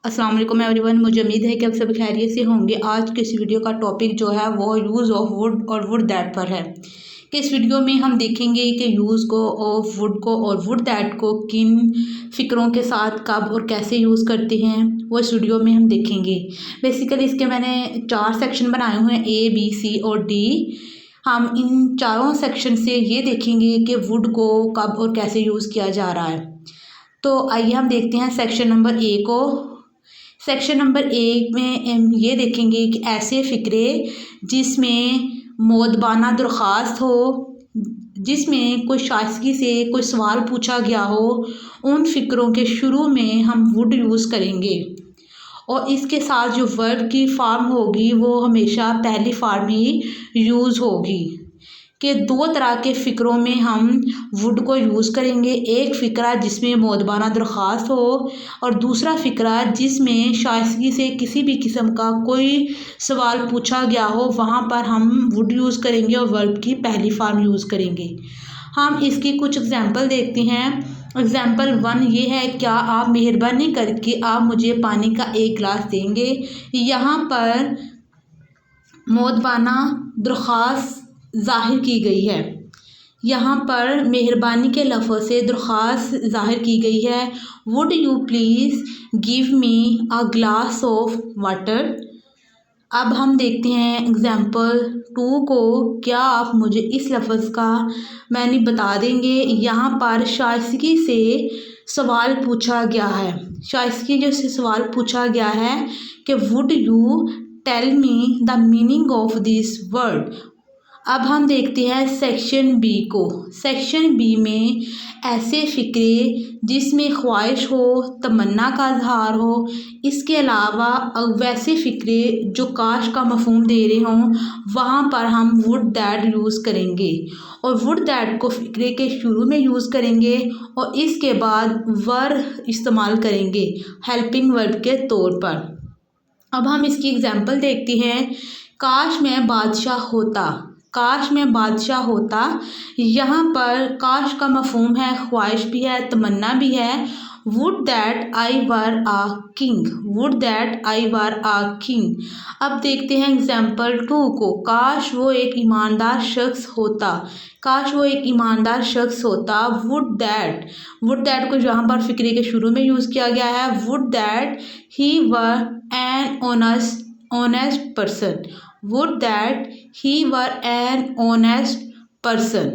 अस्सलाम वालेकुम एवरीवन। मुझे उम्मीद है कि आप सब खैरियत से होंगे। आज के इस वीडियो का टॉपिक जो है वो यूज़ ऑफ वुड और वुड दैट पर है कि इस वीडियो में हम देखेंगे कि यूज़ को ऑफ वुड को और वुड दैट को किन फ़िक्रों के साथ कब और कैसे यूज़ करते हैं वो इस वीडियो में हम देखेंगे। बेसिकली इसके मैंने 4 सेक्शन बनाए हुए हैं, A, B, C और D। हम इन चारों सेक्शन से ये देखेंगे कि वुड को कब और कैसे यूज़ किया जा रहा है। तो आइए हम देखते हैं सेक्शन नंबर A को। सेक्शन नंबर 1 में हम ये देखेंगे कि ऐसे फ़िक्रे जिसमें मोदबाना दरख्वास्त हो, जिसमें कोई शाइस्तगी से कोई सवाल पूछा गया हो, उन फ़िक्रों के शुरू में हम वुड यूज़ करेंगे और इसके साथ जो वर्ब की फॉर्म होगी वो हमेशा पहली फॉर्म ही यूज़ होगी। कि 2 तरह के फ़िक्रों में हम वुड को यूज़ करेंगे। एक फ़िक्रा जिसमें मोदबाना दरख्वास्त हो और दूसरा फ़िक्रा जिसमें शाइस्तगी से किसी भी किस्म का कोई सवाल पूछा गया हो, वहाँ पर हम वुड यूज़ करेंगे और वर्ब की पहली फॉर्म यूज़ करेंगे। हम इसकी कुछ एग्ज़ाम्पल देखते हैं। एग्ज़ाम्पल 1 ये है, क्या आप मेहरबानी करके आप मुझे पानी का 1 गिलास देंगे। यहाँ पर मोदबाना दरख्वास्त ज़ाहिर की गई है। यहाँ पर मेहरबानी के लफ्ज़ से दरख्वास्त ज़ाहिर की गई है। Would you please give me a glass of water. अब हम देखते हैं एग्ज़ाम्पल 2 को, क्या आप मुझे इस लफ्ज़ का मानी बता देंगे। यहाँ पर शाइस्तगी से सवाल पूछा गया है। शाइस्तगी से सवाल पूछा गया है कि would you tell me the meaning of this word. अब हम देखते हैं सेक्शन बी को। सेक्शन बी में ऐसे फ़िक्रे जिसमें ख्वाहिश हो, तमन्ना का इज़हार हो, इसके अलावा वैसे फ़िक्रे जो काश का मफ़हूम दे रहे हों, वहाँ पर हम वुड दैट यूज़ करेंगे और वुड दैट को फ़िक्रे के शुरू में यूज़ करेंगे और इसके बाद वर्ब इस्तेमाल करेंगे हेल्पिंग वर्ब के तौर पर। अब हम इसकी एग्ज़ाम्पल देखते हैं। काश मैं बादशाह होता। काश मैं बादशाह होता, यहाँ पर काश का मफ़हूम है, ख्वाहिश भी है, तमन्ना भी है। Would that I were a king. Would that I were a king. अब देखते हैं एग्ज़ाम्पल 2 को। काश वो एक ईमानदार शख्स होता। काश वो एक ईमानदार शख्स होता। वुड दैट को यहाँ पर फ़िक्रे के शुरू में यूज़ किया गया है। Would that he were an honest person. Would that he were an honest person।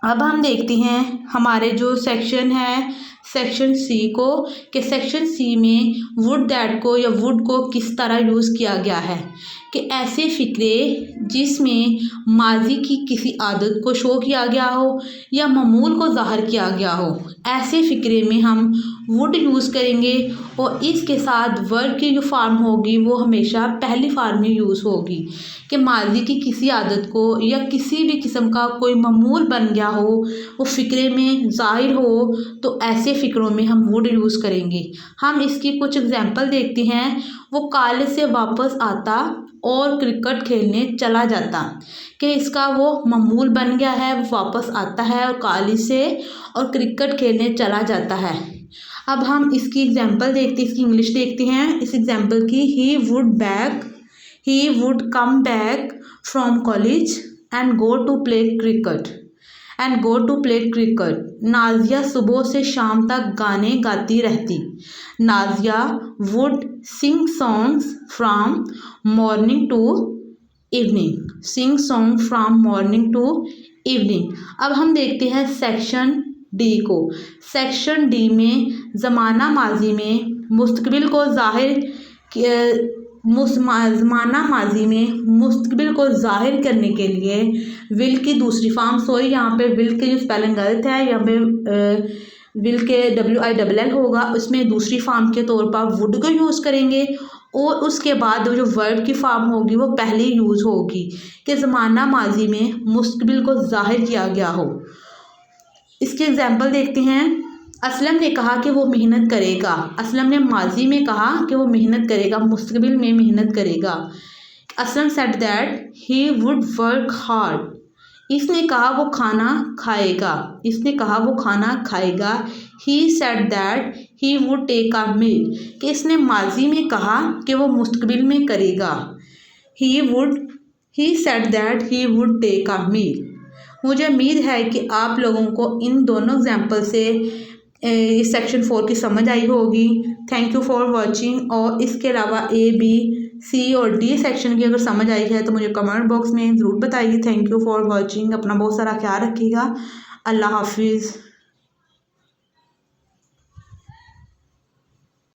अब हम देखते हैं हमारे जो सेक्शन है सेक्शन सी को, कि सेक्शन सी में वुड दैट को या वुड को किस तरह यूज़ किया गया है। कि ऐसे फ़िक्रे जिसमें माजी की किसी आदत को शो किया गया हो या मामूल को ज़ाहिर किया गया हो, ऐसे फ़िक्रे में हम वुड यूज़ करेंगे और इसके साथ वर्ब की जो फॉर्म होगी वो हमेशा पहली फॉर्म में यूज़ होगी। कि माजी की किसी आदत को या किसी भी किस्म का कोई मामूल बन गया हो, वो फ़िक्रे में ज़ाहिर हो, तो ऐसे फ़िक्रों में हम वुड यूज़ करेंगे। हम इसकी कुछ एग्ज़ाम्पल देखते हैं। वो कॉलेज से वापस आता और क्रिकेट खेलने चला जाता। कि इसका वो मामूल बन गया है, वो वापस आता है और कॉलेज से और क्रिकेट खेलने चला जाता है। अब हम इसकी एग्ज़ाम्पल देखते हैं, इसकी इंग्लिश देखते हैं इस एग्ज़ाम्पल की। He would come back from college and go to play cricket. Nazia सुबह से शाम तक गाने गाती रहती। Nazia would sing songs from morning to evening. अब हम देखते हैं सेक्शन डी को। सेक्शन डी में ज़माना माजी में मुस्तकबिल को ज़ाहिर करने के लिए विल की दूसरी फॉर्म, यहाँ पे विल की जो स्पेलिंग गलत है, यहाँ पे विल के WILL होगा, उसमें दूसरी फॉर्म के तौर पर वुड को यूज़ करेंगे और उसके बाद जो वर्ब की फॉर्म होगी वो पहले यूज़ होगी कि ज़माना माजी में मुस्तकबिल को ज़ाहिर किया गया हो। इसके एग्ज़ाम्पल देखते हैं। असलम ने कहा कि वो मेहनत करेगा। असलम ने माजी में कहा कि वो मेहनत करेगा, मुस्तकबिल में मेहनत करेगा। Aslam said that he would work hard. इसने कहा वो खाना खाएगा। He said that he would take a meal, कि इसने माजी में कहा कि वो मुस्तकबिल में करेगा। He said that he would take a meal. मुझे उम्मीद है कि आप लोगों को इन दोनों एग्जाम्पल से इस सेक्शन 4 की समझ आई होगी। Thank you for watching. और इसके अलावा ए बी सी और डी सेक्शन की अगर समझ आई है तो मुझे कमेंट बॉक्स में ज़रूर बताइए। Thank you for watching. अपना बहुत सारा ख्याल रखिएगा। अल्लाह हाफिज़।